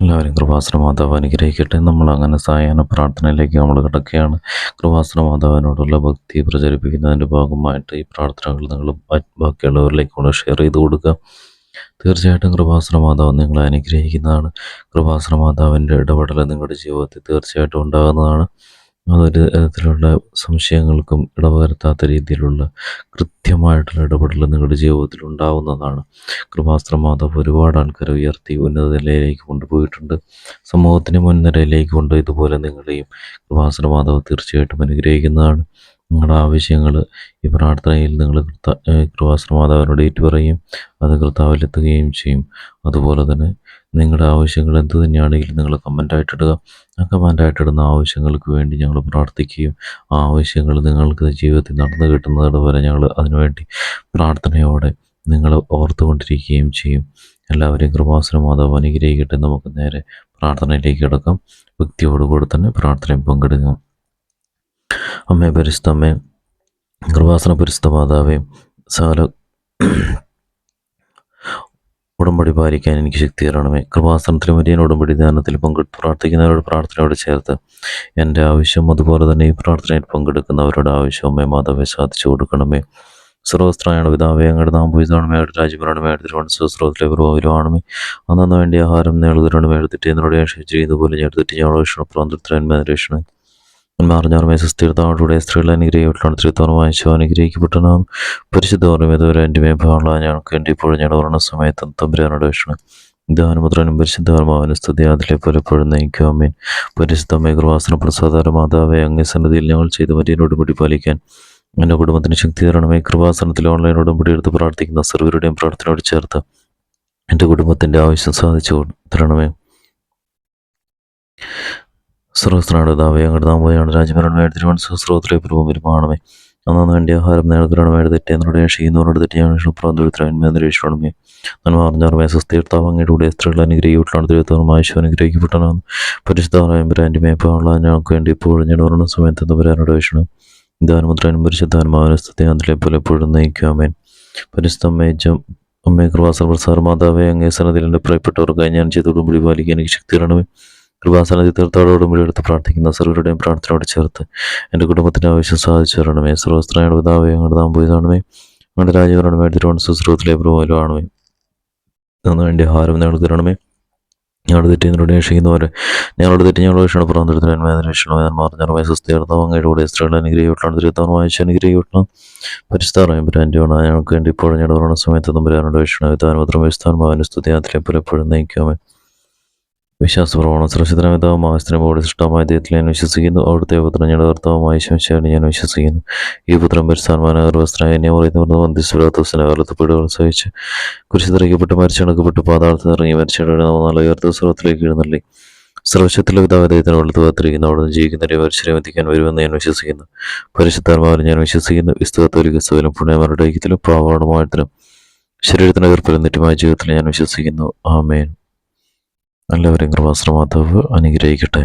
എല്ലാവരും കൃപാസന മാതാവ് അനുഗ്രഹിക്കട്ടെ. നമ്മൾ അങ്ങനെ സായാഹ്ന പ്രാർത്ഥനയിലേക്ക് നമ്മൾ കിടക്കുകയാണ്. കൃപാസന മാതാവിനോടുള്ള ഭക്തി പ്രചരിപ്പിക്കുന്നതിൻ്റെ ഭാഗമായിട്ട് ഈ പ്രാർത്ഥനകൾ നിങ്ങൾ ബാക്കിയുള്ളവരിലേക്ക് കൊണ്ട് ഷെയർ ചെയ്ത് കൊടുക്കുക. തീർച്ചയായിട്ടും കൃപാസന മാതാവ് നിങ്ങളെ അനുഗ്രഹിക്കുന്നതാണ്. കൃപാസന മാതാവിൻ്റെ ഇടപെടൽ നിങ്ങളുടെ ജീവിതത്തിൽ തീർച്ചയായിട്ടും ഉണ്ടാകുന്നതാണ്. അതൊരു തരത്തിലുള്ള സംശയങ്ങൾക്കും ഇടവരുത്താത്ത രീതിയിലുള്ള കൃത്യമായിട്ടുള്ള ഇടപെടൽ നിങ്ങളുടെ ജീവിതത്തിൽ ഉണ്ടാവുന്നതാണ്. കൃപാസന മാതാവ് ഒരുപാട് ആൾക്കാരെ ഉയർത്തി ഉന്നത നിലയിലേക്ക് കൊണ്ടുപോയിട്ടുണ്ട്. സമൂഹത്തിന് മുൻനിരയിലേക്ക് കൊണ്ട് ഇതുപോലെ നിങ്ങളെയും കൃപാസന മാതാവ് തീർച്ചയായിട്ടും അനുഗ്രഹിക്കുന്നതാണ്. നിങ്ങളുടെ ആവശ്യങ്ങൾ ഈ പ്രാർത്ഥനയിൽ നിങ്ങൾ കൃപാസന മാതാവിനോട് ഏറ്റുപറയും, അത് കർത്താവിലെത്തുകയും ചെയ്യും. അതുപോലെ തന്നെ നിങ്ങളുടെ ആവശ്യങ്ങൾ എന്ത് തന്നെയാണെങ്കിലും നിങ്ങൾ കമൻ്റായിട്ടിടുക. ആ കമൻ്റായിട്ടിടുന്ന ആവശ്യങ്ങൾക്ക് വേണ്ടി ഞങ്ങൾ പ്രാർത്ഥിക്കുകയും ആ ആവശ്യങ്ങൾ നിങ്ങൾക്ക് ജീവിതത്തിൽ നടന്നു കിട്ടുന്നത് വരെ ഞങ്ങൾ അതിനുവേണ്ടി പ്രാർത്ഥനയോടെ നിങ്ങൾ ഓർത്തുകൊണ്ടിരിക്കുകയും ചെയ്യും. എല്ലാവരെയും കൃപാസന മാതാവ് അനുഗ്രഹിക്കട്ടെ. നമുക്ക് നേരെ പ്രാർത്ഥനയിലേക്ക് കിടക്കാം. ഭക്തിയോടുകൂടി തന്നെ പ്രാർത്ഥനയും പങ്കെടുക്കാം. അമ്മേ പരിശുദ്ധമ്മേ, കൃപാസന പരിശുദ്ധ മാതാവേ, സകല ഉടമ്പടി പാലിക്കാൻ എനിക്ക് ശക്തി തരണമേ. കൃപാസനത്തിലും വലിയ ഉടമ്പടി ധ്യാനത്തിൽ പങ്കെടുത്ത് പ്രാർത്ഥിക്കുന്നവരുടെ പ്രാർത്ഥനയോട് ചേർത്ത് എൻ്റെ ആവശ്യം, അതുപോലെ തന്നെ ഈ പ്രാർത്ഥനയിൽ പങ്കെടുക്കുന്നവരുടെ ആവശ്യം അമ്മേ മാതാവെ സാധിച്ചു കൊടുക്കണമേ. സർവസ്ത്രായാണ് പിതാവേ, അങ്ങയുടെ നാം പോയിതാണമേ, അവിടെ രാജ്യപരണമേ, അവിടെ തിരുവനന്തപുരത്തിലെ പൂർവ്വരുവാണമേ. അന്നു വേണ്ടി ആഹാരം നേടുതരണമേ, എടുത്തിട്ട് എന്നോട് ചെയ്യുന്നതുപോലെ ഞാൻ എടുത്തിട്ട് ഞങ്ങളുടെ രക്ഷണപ്രാന്തരന്മേ രക്ഷണേ. മാറിഞ്ഞാറുമേ സുസ്ഥിരതയോടെ സ്ത്രീകൾ അനുഗ്രഹിക്കപ്പെട്ടാണ്. തിരുത്തോണമായ അനുഗ്രഹിക്കപ്പെട്ടനാണ്. പരിശുദ്ധോർമ്മേതുവരെ എൻ്റെ മേഭാള ഞങ്ങൾക്ക് വേണ്ടി ഇപ്പോഴും ഞങ്ങളുടെ ഓർണ സമയത്തും തമ്പുരാനോട് രക്ഷണേ. ദാനമുദ്രനും പരിശുദ്ധാത്മാവിന് സ്തുതി അതിലെ പലപ്പോഴും നയിക്കും. അമ്മേൻ. പരിശുദ്ധമേ കൃപാസന പ്രസാദാര മാതാവേ, അങ്ങേ സന്നിധിയിൽ ഞങ്ങൾ ചെയ്ത വലിയനോട് പിടി പാലിക്കാൻ എൻ്റെ കുടുംബത്തിന് ശക്തി തരണമേ. കൃപാസനത്തിൽ ഓൺലൈൻ ഉടമ്പടി എടുത്ത് പ്രാർത്ഥിക്കുന്ന സർവരുടെയും പ്രാർത്ഥനയോട് ചേർത്ത് എൻ്റെ കുടുംബത്തിൻ്റെ ആവശ്യം സാധിച്ചു തരണമേ. സർവസ്ത്രാണ് ദാവേ, അങ്ങയുടെ നാമയാണ് രാജ്യഭരണമേ, തിരുവനന്തപുരത്തിലെ പൂർവ്വം വരുമാണമേ. അന്നു വേണ്ടി ആഹാരം നേടുതരണമേ, തെറ്റി എന്നോട് ചെയ്യുന്നവരോട് തെറ്റിയാണ് പ്രാന്തരന്മേ നന്മ അറിഞ്ഞാറുമേ. സുസ്ഥീർത്താവ് അങ്ങയുടെ കൂടെ സ്ത്രീകൾ അനുഗ്രഹിക്കപ്പെട്ടാണ്. തിരുവനന്തപുരമായ അനുഗ്രഹിക്കപ്പെട്ടാണ്. പരിശുദ്ധാന്റെ മേപ്പാള ഞങ്ങൾക്ക് വേണ്ടി ഇപ്പോഴും ഞാൻ ഓർണ സമയത്ത് തമ്പുരാനോട് രക്ഷണം. ദാനമുദ്രനും പരിശുദ്ധാത്മാവിനെ സ്തുതി അതിലെ പോലെ എപ്പോഴും നയിക്കും. അമ്മേൻ. പരിശുദ്ധമ്മേ അമ്മേ കൃപാസന പ്രസാദ മാതാവേ, അങ്ങേ സന്നദ്ധിയിൽ എൻ്റെ പ്രിയപ്പെട്ടവർക്കായി ഞാൻ ചെയ്തോടും പിടി പാലിക്കാൻ എനിക്ക് ശക്തി തരണമേ. കൃപാസനത്തിൽ തീർത്ഥാടോടും എടുത്ത് പ്രാർത്ഥിക്കുന്ന സർവരുടെയും പ്രാർത്ഥനയോട് ചേർത്ത് എൻ്റെ കുടുംബത്തിൻ്റെ ആവശ്യം സാധിച്ചു തരണമേ. സർവസ്ത്രയുടെ പിതാവേ, അങ്ങയുടെ നാം പോയതാണമേ, അങ്ങയുടെ രാജ്യഭരണമേ, തിരുവനന്തപുരത്തിലെ പൂർവ്വമാണമേ. അന്ന് വേണ്ടി ആഹാരം ഞങ്ങൾ തരണമേ. ഞങ്ങളുടെ തെറ്റി എന്നോട് രക്ഷിക്കുന്നവരെ ഞങ്ങളുടെ തെറ്റി ഞങ്ങളുടെ രക്ഷണം പ്രാന്തരത്തിന്മേ രക്ഷണമേ. ഞാൻ മാറിഞ്ഞാറുമേ സുസ്ഥീർത്താവ് അങ്ങയുടെ കൂടെ സ്ത്രീകൾ അനുഗ്രഹിക്കപ്പെട്ടാണ്. തിരുത്താറുമായ അനുഗ്രഹിക്കണം. പരിശുദ്ധാറയും ബ്രാൻഡിയാണ് ഞങ്ങൾക്ക് വേണ്ടി ഇപ്പോഴും ഞങ്ങളുടെ ഓർണ സമയത്ത് തമ്പുരാനോട് രക്ഷണം. വിധാനപത്രം പരിശുദ്ധാത്മാവിന് സ്തുതി അതിലെ പലപ്പോഴും നയിക്കാമേ. വിശ്വാസപ്രവണം സുരക്ഷിതരമിതാവും ആസ്ത്രമോട് സൃഷ്ടമായ ദൈവത്തിൽ ഞാൻ വിശ്വസിക്കുന്നു. അവിടുത്തെ പുത്രൻ ഞങ്ങളുടെ കർത്താവുമായ ശംശയാണ് ഞാൻ വിശ്വസിക്കുന്നു. ഈ പുത്രൻ പരിസ്ഥാനമായ ഗർഭസ്ഥനായ എന്നെ പറയുന്ന വന്ധ്യസ്വരാത്തോസിന്റെ കാലത്ത് പീഡകൾ സഹിച്ച് കുരിശിതറിക്കപ്പെട്ട് മരിച്ചടക്കപ്പെട്ട് പാതാളത്തിൽ ഇറങ്ങി മരിച്ചയുടെ നാളെ ഉയർത്ത സ്വർഗത്തിലേക്ക് എഴുന്നള്ളി സർവശത്തിലെ പിതാവ് ദൈവത്തിന് വെളുത്ത് കാത്തിരിക്കുന്നു. അവിടെ നിന്ന് ജീവിക്കുന്നവരെ മരിച്ചവരെ എത്തിക്കാൻ വരുമെന്ന് ഞാൻ വിശ്വസിക്കുന്നു. പരിശുദ്ധാത്മാവിൽ ഞാൻ വിശ്വസിക്കുന്നു. വിസ്തുതോലിക സകലം പുണ്യമാരുടെ ഐക്യത്തിലും പാവാടമായത്തിലും ശരീരത്തിന് എതിർപ്പിലും നിത്യമായ ജീവിതത്തിൽ ഞാൻ വിശ്വസിക്കുന്നു. ആമേൻ. എല്ലാവരെയും കൃപാസന മാതാവ് അനുഗ്രഹിക്കട്ടെ.